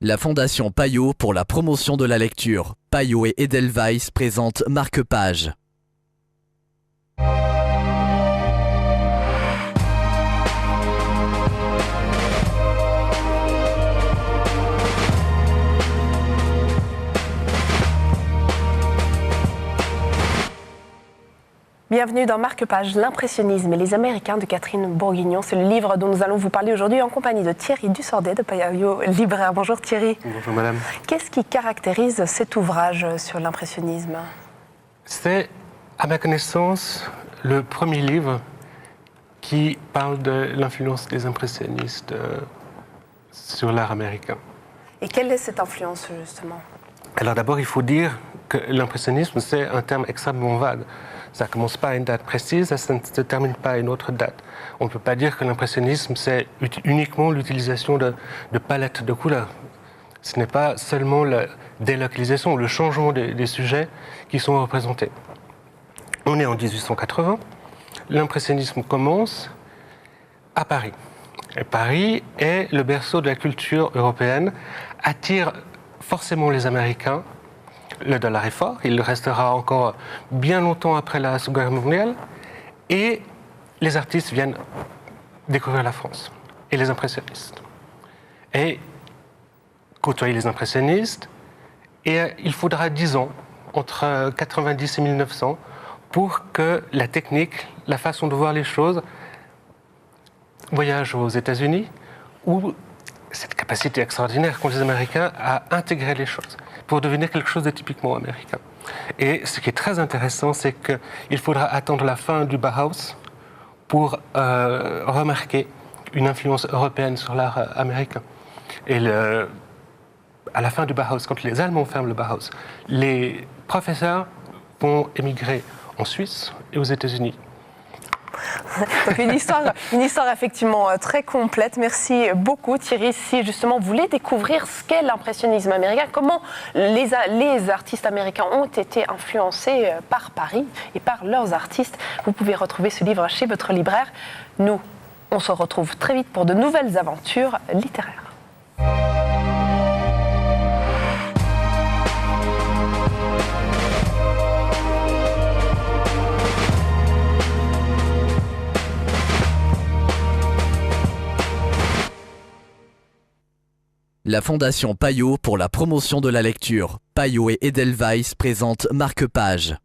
La Fondation Payot pour la promotion de la lecture. Payot et Edelweiss présentent Marque-Page. Bienvenue dans Marque-Page, l'impressionnisme et les Américains de Catherine Bourguignon. C'est le livre dont nous allons vous parler aujourd'hui en compagnie de Thierry Dussordet de Payot Libraire. Bonjour Thierry. Bonjour madame. Qu'est-ce qui caractérise cet ouvrage sur l'impressionnisme? C'est, à ma connaissance, le premier livre qui parle de l'influence des impressionnistes sur l'art américain. Et quelle est cette influence justement? Alors d'abord, il faut dire que l'impressionnisme, c'est un terme extrêmement vague. Ça ne commence pas à une date précise, ça ne se termine pas à une autre date. On ne peut pas dire que l'impressionnisme, c'est uniquement l'utilisation de palettes de couleurs. Ce n'est pas seulement la délocalisation, le changement des sujets qui sont représentés. On est en 1880, l'impressionnisme commence à Paris. Et Paris est le berceau de la culture européenne, attire forcément les Américains. Le dollar est fort, il le restera encore bien longtemps après la Seconde Guerre mondiale, et les artistes viennent découvrir la France et les impressionnistes. Et côtoyer les impressionnistes, et il faudra 10 ans, entre 90 et 1900, pour que la technique, la façon de voir les choses, voyage aux États-Unis, où cette capacité extraordinaire qu'ont les Américains à intégrer les choses pour devenir quelque chose de typiquement américain. Et ce qui est très intéressant, c'est qu'il faudra attendre la fin du Bauhaus pour remarquer une influence européenne sur l'art américain. Et à la fin du Bauhaus, quand les Allemands ferment le Bauhaus, les professeurs vont émigrer en Suisse et aux États-Unis. Donc une histoire effectivement très complète. Merci beaucoup Thierry. Si justement vous voulez découvrir ce qu'est l'impressionnisme américain, comment les artistes américains ont été influencés par Paris et par leurs artistes, vous pouvez retrouver ce livre chez votre libraire. Nous, on se retrouve très vite pour de nouvelles aventures littéraires. La Fondation Payot pour la promotion de la lecture. Payot et Edelweiss présentent Marque-Page.